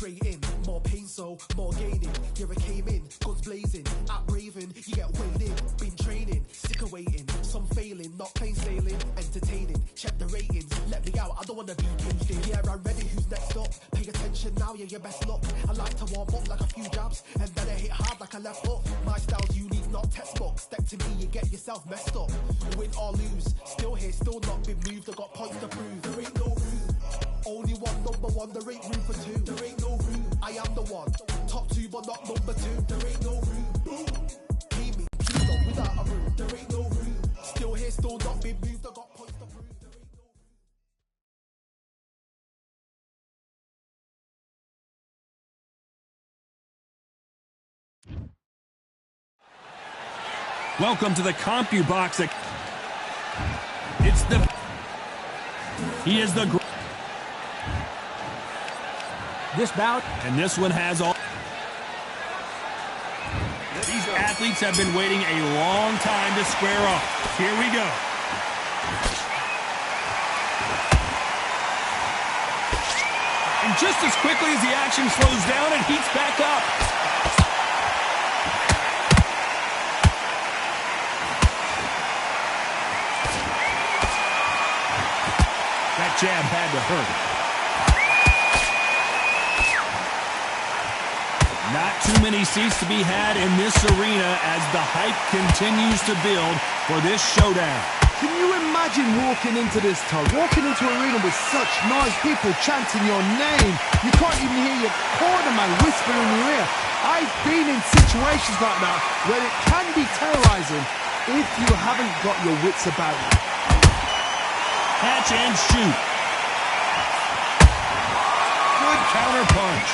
straight in, more pain so, more gaining. Here I came in, guns blazing, at Raven, you get weighed in. Been training, sick of waiting, some failing, not plain sailing, entertaining. Check the ratings, let me out, I don't wanna be caged in. Yeah, I'm ready, who's next up? Pay attention now, yeah, your best luck. I like to warm up like a few jabs, and then I hit hard like a left hook. My style's unique, not textbook. Step to me, you get yourself messed up. Win or lose, still here, still not been moved. I got points to prove. There ain't no room. Only one, number one, there ain't room for two. There ain't no room. I am the one. Top two, but not number two. There ain't no room. Boom. Came in, queued up without a room. There ain't no room. Still here, still not been moved. I got points to prove. Welcome to the CompuBox. It's the... He is the... This bout... And this one has all... These athletes have been waiting a long time to square off. Here we go. And just as quickly as the action slows down, it heats back up. That jab had to hurt. Not too many seats to be had in this arena as the hype continues to build for this showdown. Can you imagine walking into this, Todd? Walking into an arena with such noise, people chanting your name. You can't even hear your cornerman whisper in your ear. I've been in situations like that where it can be terrorizing if you haven't got your wits about you. Catch and shoot. Good counter punch.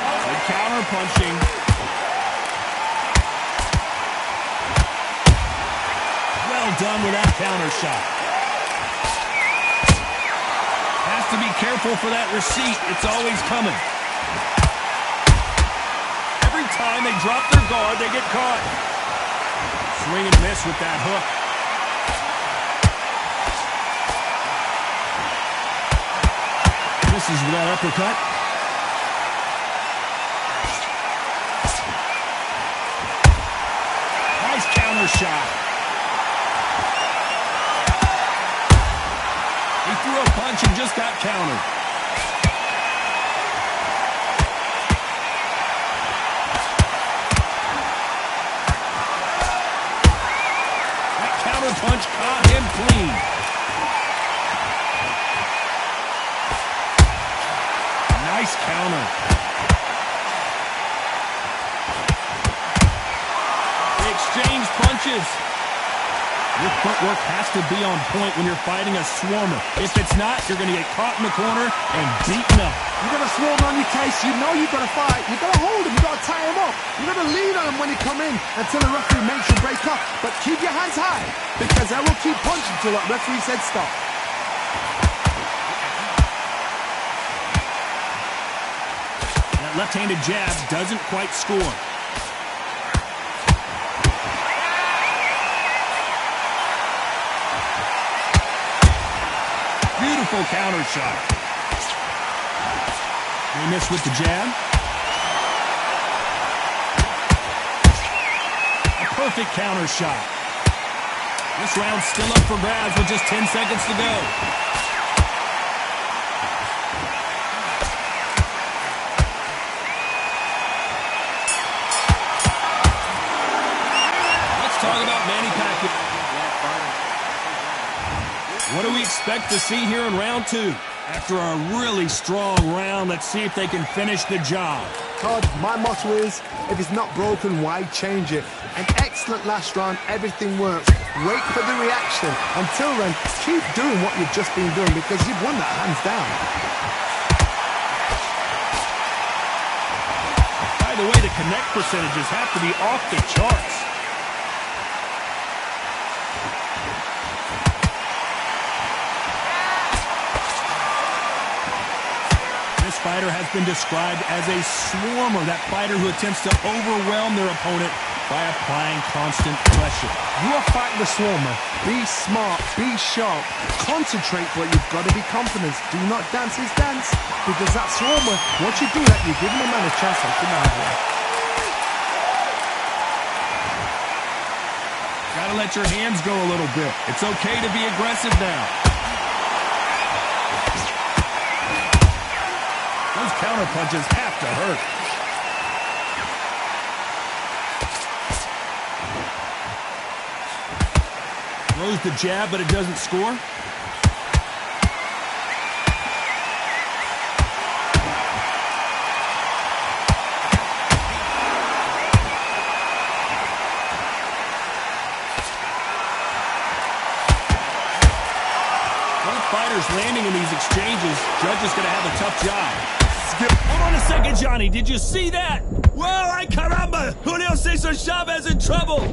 Good counter punching. Well done with that counter shot. Has to be careful for that receipt. It's always coming. Every time they drop their guard, they get caught. Swing and miss with that hook. Misses with that uppercut. Nice counter shot. He threw a punch and just got countered. That counter punch caught him clean. Nice counter. They exchange punches. Your footwork has to be on point when you're fighting a swarmer. If it's not, you're going to get caught in the corner and beaten up. You've got a swarm on your case. You know you've got to fight. You've got to hold him. You've got to tie him up. You've got to lean on him when he come in until the referee makes you break up. But keep your hands high because they will keep punching until that referee said stop. Left-handed jab doesn't quite score. Beautiful counter shot. They miss with the jab. A perfect counter shot. This round's still up for grabs with just 10 seconds to go. Talk about Manny Pacquiao. What do we expect to see here in round two? After a really strong round, let's see if they can finish the job. Todd, my motto is, if it's not broken, why change it? An excellent last round, everything works. Wait for the reaction. Until then, keep doing what you've just been doing because you've won that hands down. By the way, the connect percentages have to be off the charts. This fighter has been described as a swarmer, that fighter who attempts to overwhelm their opponent by applying constant pressure. You are fighting the swarmer. Be smart, be sharp, concentrate, but you've got to be confident. Do not dance his dance, because that swarmer, once you do that, you're giving the man a chance to come out here. Gotta let your hands go a little bit. It's okay to be aggressive now. Those counter punches have to hurt. Throws the jab, but it doesn't score. Both fighters landing in these exchanges. Judge is going to have a tough job. Hold on a second, Johnny. Did you see that? Whoa, ay caramba! Julio Cesar Chavez in trouble.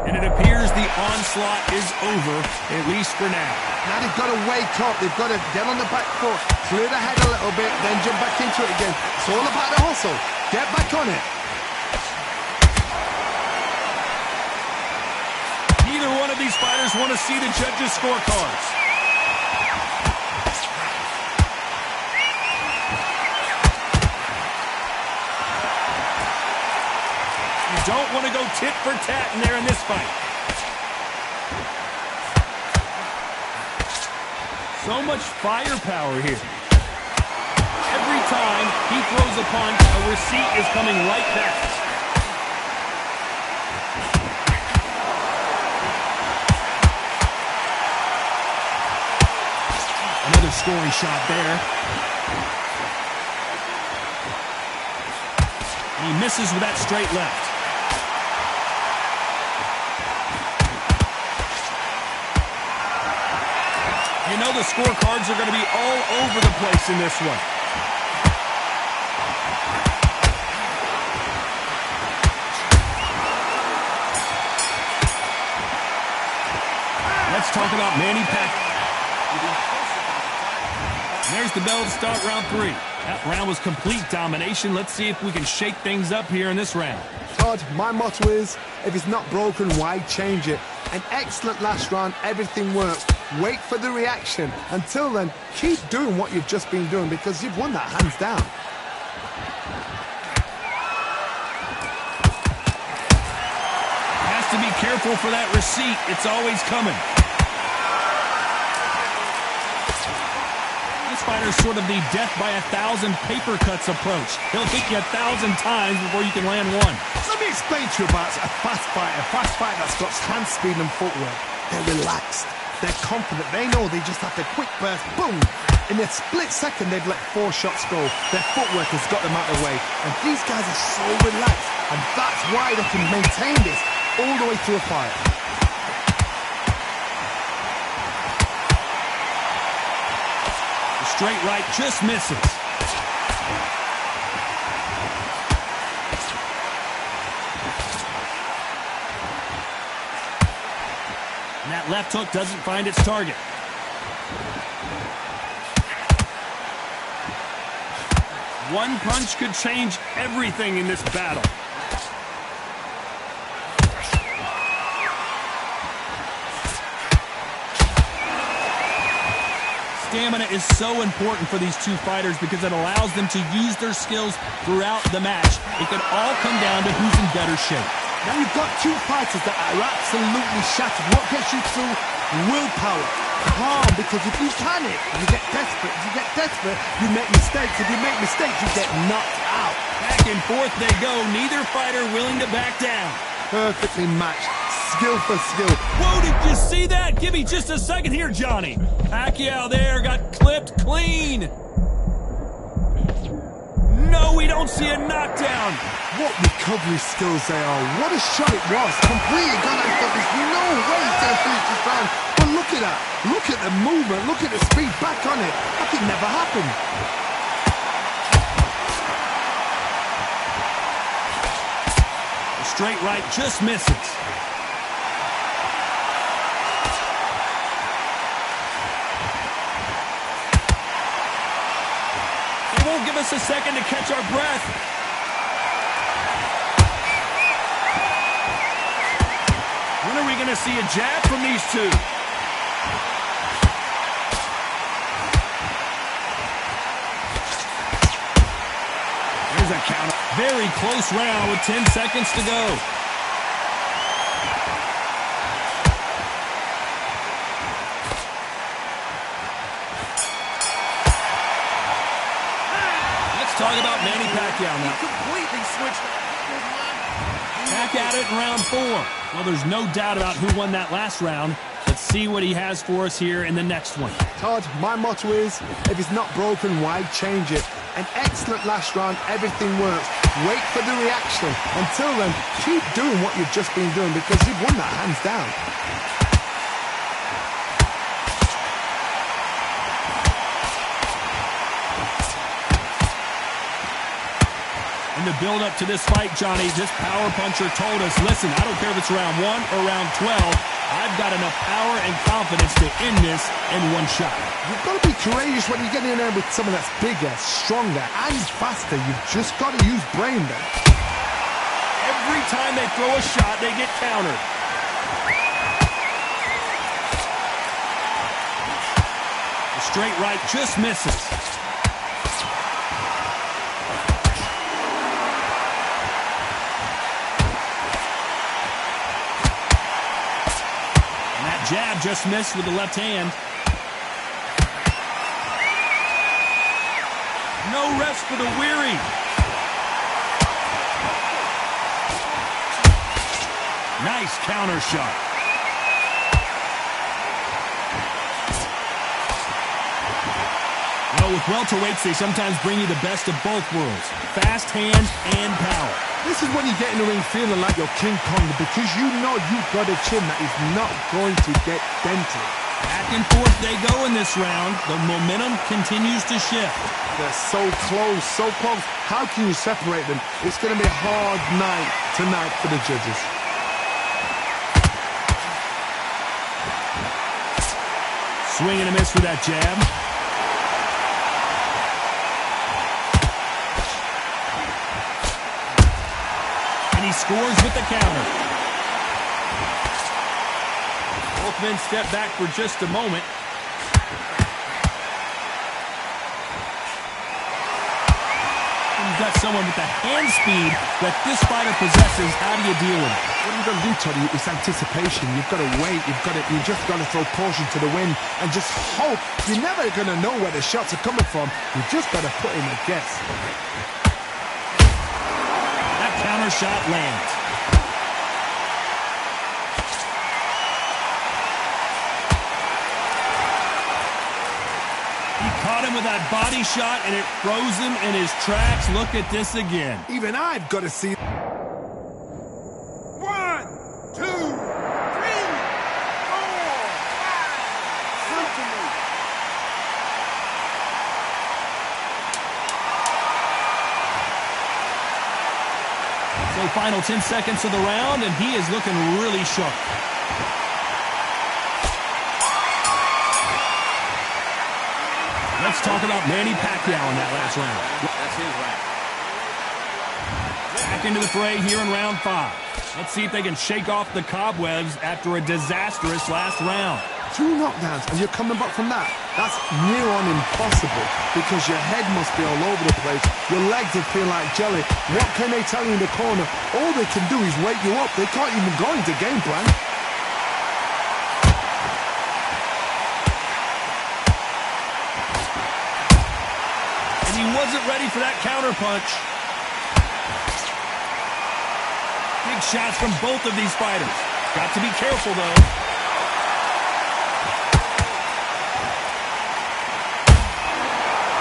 And it appears the onslaught is over, at least for now. Now they've got to wake up. They've got to get on the back foot, clear the head a little bit, then jump back into it again. It's all about the hustle. Get back on it. Neither one of these fighters want to see the judges' scorecards. You don't want to go tit for tat in there in this fight. So much firepower here. Every time he throws a punch, a receipt is coming right back. Another scoring shot there. And he misses with that straight left. You know the scorecards are going to be all over the place in this one. Let's talk about Manny Pacquiao. There's the bell to start round 3. That round was complete domination. Let's see if we can shake things up here in this round. Todd, my motto is, if it's not broken, why change it? An excellent last round, everything worked. Wait for the reaction. Until then, keep doing what you've just been doing, because you've won that hands down. Has to be careful for that receipt. It's always coming. This fighter's sort of the death by 1,000 paper cuts approach. He'll hit you 1,000 times before you can land one. Let me explain to you about a fast fighter that's got hand speed and footwork. They're relaxed. They're confident. They know they just have to quick burst, boom. In a split second, they've let 4 shots go. Their footwork has got them out of the way. And these guys are so relaxed. And that's why they can maintain this all the way through a fight. The straight right just misses. And that left hook doesn't find its target. One punch could change everything in this battle. Stamina is so important for these two fighters because it allows them to use their skills throughout the match. It could all come down to who's in better shape. Now you've got two fighters that are absolutely shattered. What gets you through? Willpower. Calm, because if you panic, you get desperate. If you get desperate, you make mistakes. If you make mistakes, you get knocked out. Back and forth they go. Neither fighter willing to back down. Perfectly matched. Skill for skill. Whoa, did you see that? Give me just a second here, Johnny. Pacquiao there got clipped clean. No, we don't see a knockdown. What recovery skills they are. What a shot it was. Completely gone out of this. No way he's going to finish this round. But look at that. Look at the movement. Look at the speed back on it. Like it never happened. The straight right just misses. It'll give us a second to catch our breath. When are we going to see a jab from these two? There's a counter. Very close round with 10 seconds to go. Let's talk about Manny Pacquiao now. He completely switched. Back at it in round 4. Well, there's no doubt about who won that last round. Let's see what he has for us here in the next one. Todd, my motto is, if it's not broken, why change it? An excellent last round, everything works. Wait for the reaction. Until then, keep doing what you've just been doing because you've won that hands down. In the build-up to this fight, Johnny, this power puncher told us, listen, I don't care if it's round 1 or round 12, I've got enough power and confidence to end this in one shot. You've got to be courageous when you get in there with someone that's bigger, stronger, and faster. You've just got to use brain then. Every time they throw a shot, they get countered. The straight right just misses. Jab just missed with the left hand. No rest for the weary. Nice counter shot. Well, with welterweights, they sometimes bring you the best of both worlds. Fast hands and power. This is when you get in the ring feeling like you're King Kong because you know you've got a chin that is not going to get dented. Back and forth they go in this round. The momentum continues to shift. They're so close, so close. How can you separate them? It's going to be a hard night tonight for the judges. Swing and a miss for that jab. He scores with the counter. Both men step back for just a moment. You've got someone with the hand speed that this fighter possesses. How do you deal with it? What you've got to do, Toddy, is anticipation. You've got to wait. You just got to throw caution to the wind and just hope. You're never going to know where the shots are coming from. You just got to put in a guess. Counter shot lands. He caught him with that body shot, and it froze him in his tracks. Look at this again. Even I've got to see. 1, 2, 3, 4, 5. So final 10 seconds of the round, and he is looking really sharp. Let's talk about Manny Pacquiao in that last round. That's his round. Back into the fray here in round 5. Let's see if they can shake off the cobwebs after a disastrous last round. 2 knockdowns and you're coming back from that. That's near on impossible because your head must be all over the place. Your legs will feel like jelly. What can they tell you in the corner? All they can do is wake you up. They can't even go into game plan. And he wasn't ready for that counter punch. Big shots from both of these fighters. Got to be careful, though.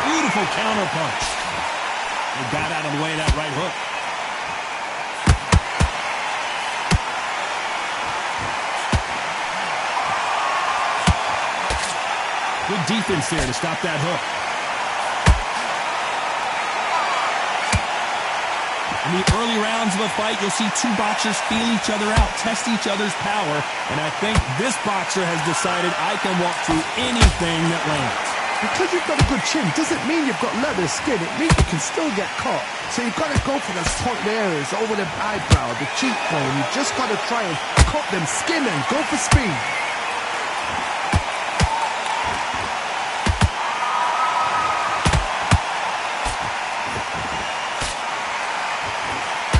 Beautiful counter punch. They got out of the way of that right hook. Good defense there to stop that hook. In the early rounds of a fight, you'll see two boxers feel each other out, test each other's power, and I think this boxer has decided I can walk through anything that lands. Because you've got a good chin doesn't mean you've got leather skin. It means you can still get caught. So you've got to go for those tight areas over the eyebrow, the cheekbone. You've just got to try and cut them, skin and go for speed.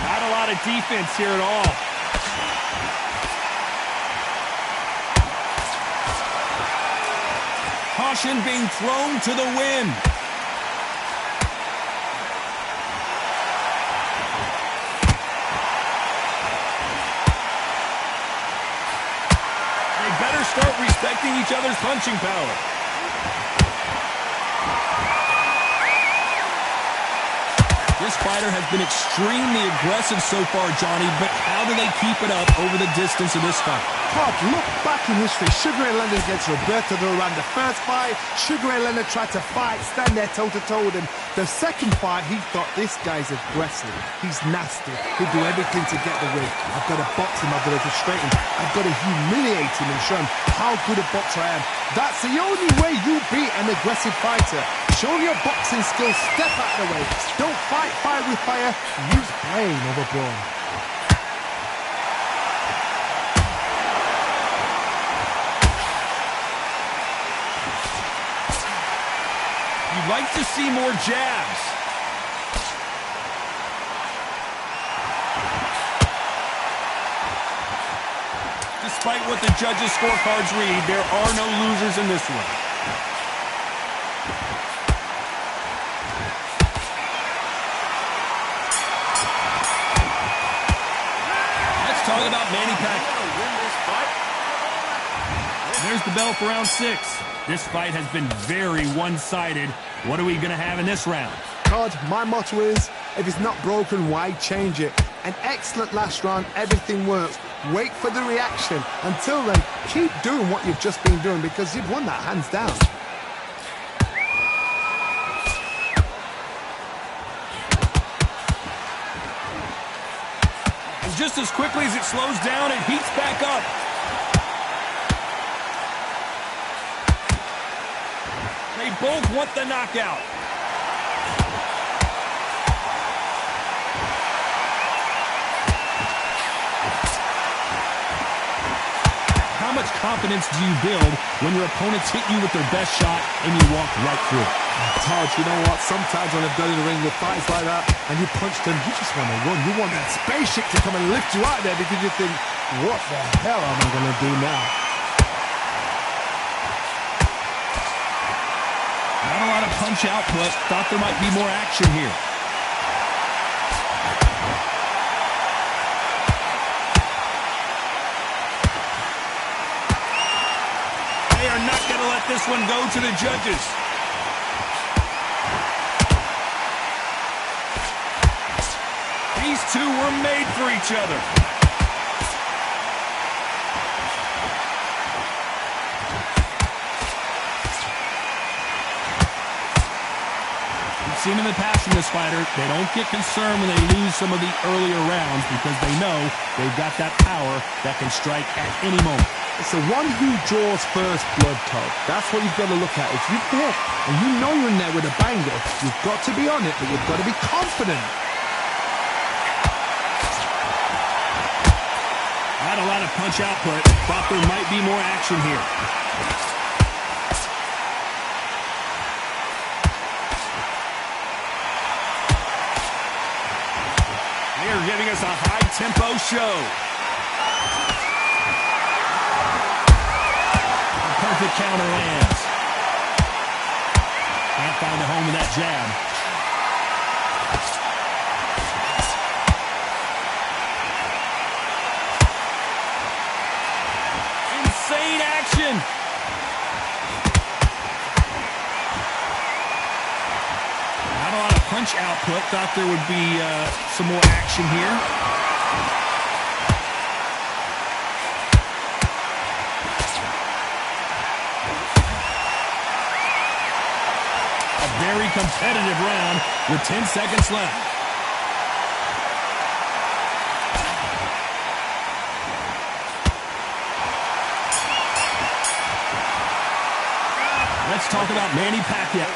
Not a lot of defense here at all. Caution being thrown to the wind. They better start respecting each other's punching power. This fighter has been extremely aggressive so far, Johnny, but how do they keep it up over the distance of this fight? Todd, look back in history. Sugar Ray Leonard against Roberto Duran. The first fight, Sugar Ray Leonard tried to fight, stand there toe-to-toe with him. The second fight, he thought, this guy's aggressive. He's nasty. He'll do everything to get the win. I've got to box him. I've got to frustrate him. I've got to humiliate him and show him how good a boxer I am. That's the only way you beat an aggressive fighter. Show your boxing skills. Step out of the way. Don't fight fire with fire. Use brain over brawn. You'd like to see more jabs. Despite what the judges' scorecards read, there are no losers in this one. Let's talk about Manny Pacquiao. There's the bell for round 6. This fight has been very one-sided. What are we going to have in this round? Todd, my motto is, if it's not broken, why change it? An excellent last round, everything works. Wait for the reaction. Until then, keep doing what you've just been doing because you've won that hands down. And just as quickly as it slows down, it heats back up. They both want the knockout. How much confidence do you build when your opponents hit you with their best shot and you walk right through it? Todd, you know what? Sometimes when I've done in the ring with fights like that and you punch them, you just want to run. You want that spaceship to come and lift you out there because you think, what the hell am I going to do now? Not a lot of punch output. Thought there might be more action here. They are not going to let this one go to the judges. These two were made for each other. Seen in the past from this fighter, they don't get concerned when they lose some of the earlier rounds because they know they've got that power that can strike at any moment. It's the one who draws first blood, Todd. That's what you've got to look at. If you're there and you know you're in there with a banger, you've got to be on it, but you've got to be confident. Not a lot of punch output. Thought there might be more action here. They're giving us a high-tempo show. A perfect counter lands. Can't find the home of that jab. Insane action. Not a lot of punch output. Thought there would be some more action here. A very competitive round with 10 seconds left. Let's Let's talk about Manny Pacquiao.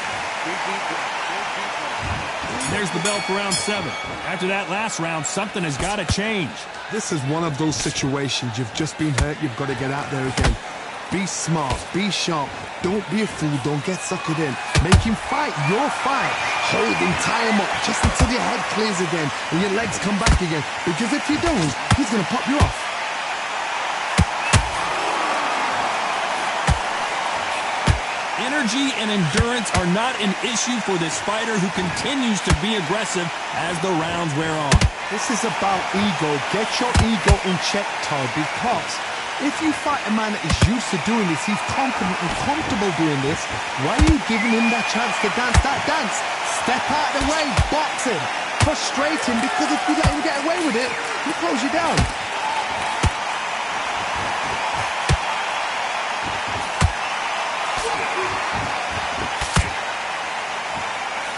There's the bell for round 7. After that last round, something has got to change. This is one of those situations. You've just been hurt. You've got to get out there again. Be smart. Be sharp. Don't be a fool. Don't get suckered in. Make him fight your fight. Hold him, tie him up, just until your head clears again and your legs come back again. Because if you don't, he's going to pop you off. Energy and endurance are not an issue for this fighter who continues to be aggressive as the rounds wear on. This is about ego. Get your ego in check, Todd, because if you fight a man that is used to doing this, he's confident and comfortable doing this, why are you giving him that chance to dance that dance? Step out of the way, box him, frustrate him, because if you let him get away with it, he'll close you down.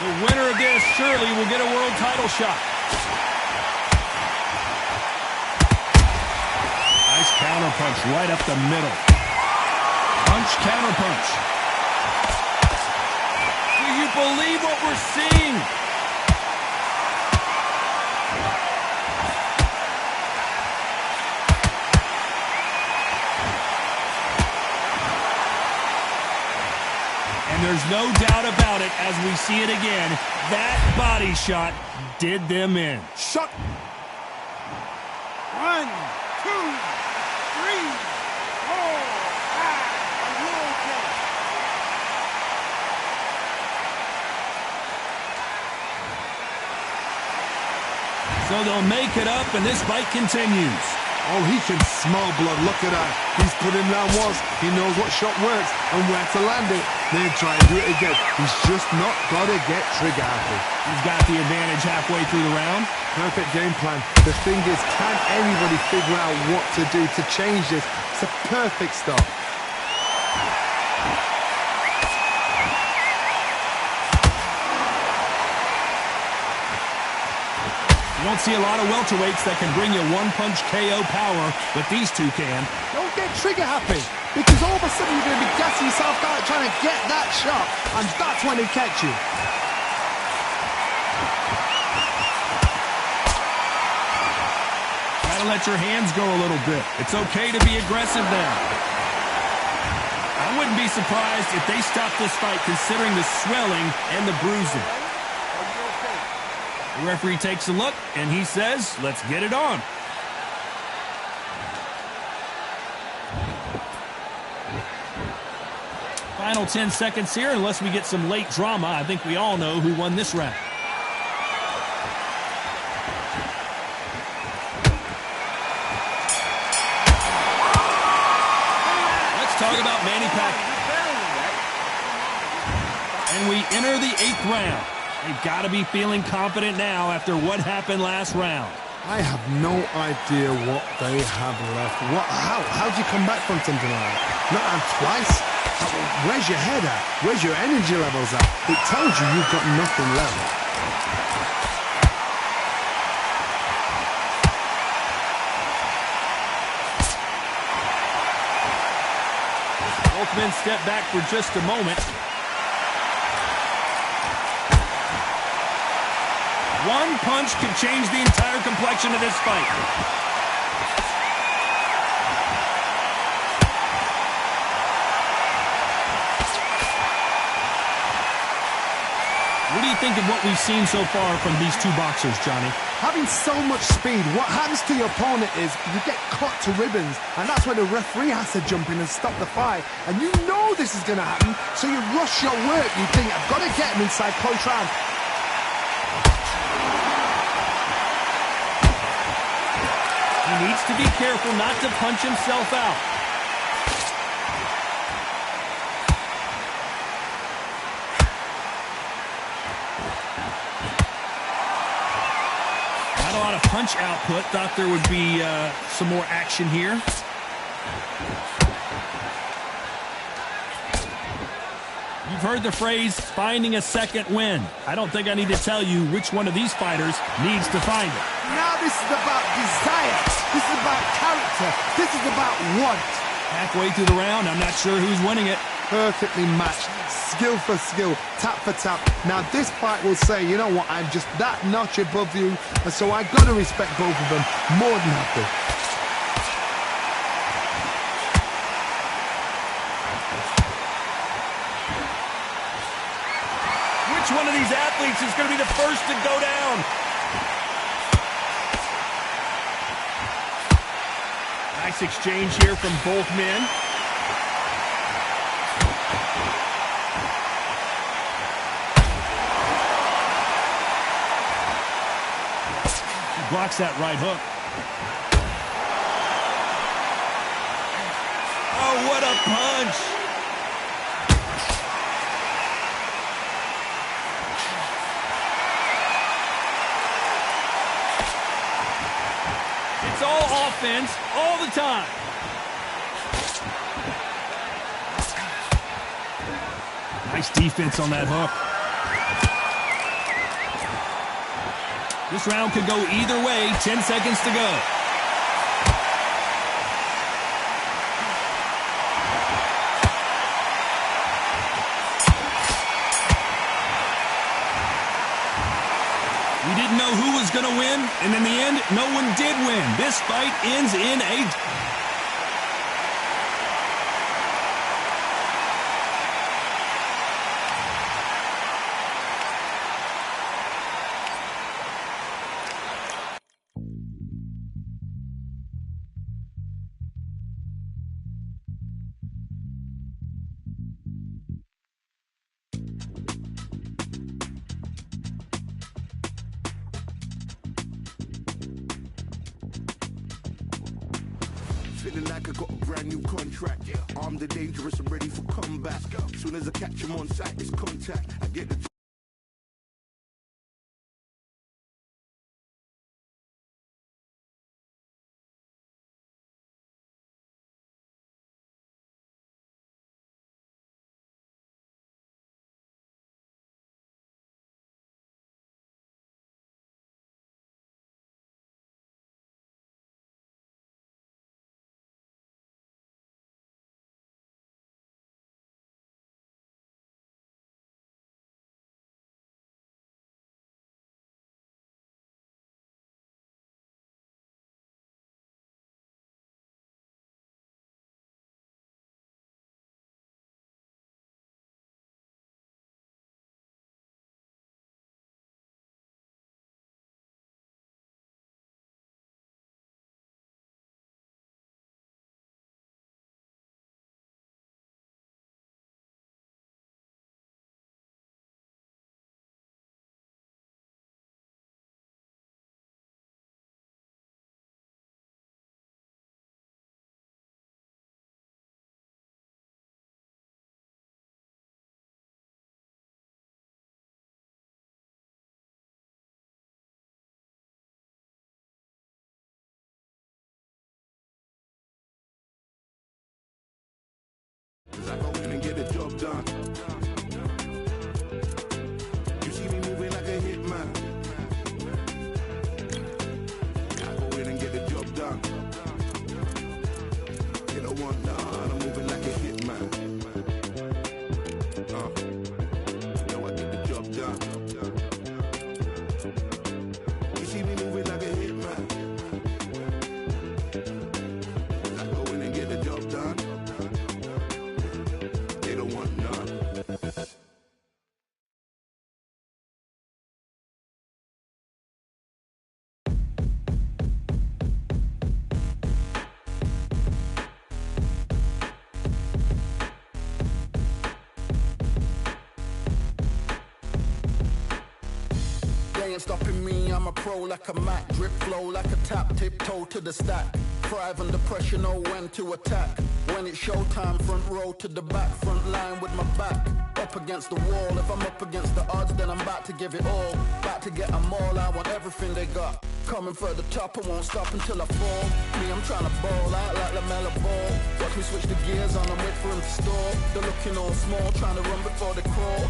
The winner of this surely will get a world title shot. Nice counter punch right up the middle. Punch, counter punch. Do you believe what we're seeing? And there's no doubt about it as we see it again. That body shot did them in. Shot. 1, 2, 3, 4, 5, and you're okay. So they'll make it up, and this fight continues. Oh, he can smell blood. Look at that. He's put him down once. He knows what shot works and where to land it. Then try and do it again. He's just not got to get trigger happy. He's got the advantage halfway through the round. Perfect game plan. The thing is, can anybody figure out what to do to change this? It's a perfect start. You don't see a lot of welterweights that can bring you one-punch KO power, but these two can. Don't get trigger happy, because all of a sudden you're going to be gassing yourself out trying to get that shot, and that's when they catch you. Gotta let your hands go a little bit. It's okay to be aggressive now. I wouldn't be surprised if they stopped this fight considering the swelling and the bruising. The referee takes a look, and he says, let's get it on. Final 10 seconds here, unless we get some late drama. I think we all know who won this round. Let's talk about Manny Pacquiao. And we enter the 8th round. They've got to be feeling confident now after what happened last round. I have no idea what they have left. How do you come back from something like that? Not and twice? Where's your head at? Where's your energy levels at? It tells you you've got nothing left. Both men step back for just a moment. One punch could change the entire complexion of this fight. What do you think of what we've seen so far from these two boxers, Johnny? Having so much speed, what happens to your opponent is you get cut to ribbons, and that's where the referee has to jump in and stop the fight. And you know this is going to happen, so you rush your work. You think, I've got to get him inside close round. He needs to be careful not to punch himself out. Not a lot of punch output. Thought there would be some more action here. You've heard the phrase, finding a second win. I don't think I need to tell you which one of these fighters needs to find it. Now this is about desire. This is about character. This is about want. Halfway through the round, I'm not sure who's winning it. Perfectly matched. skill for skill, tap for tap. Now this fight will say, you know what, I'm just that notch above you, and so I got to respect both of them more than happy. Which one of these athletes is going to be the first to go down? Nice exchange here from both men. He blocks that right hook. Oh, what a punch! It's all offense, all the time. Nice defense on that hook. This round could go either way. 10 seconds to go. We didn't know who was going to win, and in the end, no one did win. This fight ends in a... Feeling like I got a brand new contract. Armed and dangerous and ready for comeback. Soon as I catch him on sight, it's contact. I get the... I go in and get the job done. You see me moving like a hitman. I go in and get the job done. They don't want none. I'm moving like a hitman. Now I get the job done. You see me moving like a hitman. I go in and get the job done. They don't want none. They ain't stopping me, I'm a pro like a Mac. Drip flow like a tap, tiptoe to the stack. Thrive under pressure, know when to attack. When it's showtime, front row to the back. Front line with my back up against the wall. If I'm up against the odds, then I'm about to give it all. About to get them all, I want everything they got. Coming for the top, I won't stop until I fall. Me, I'm trying to ball out like LaMelo Ball. Watch me switch the gears on, I'm wait for him to stall. They're looking all small, trying to run before they crawl.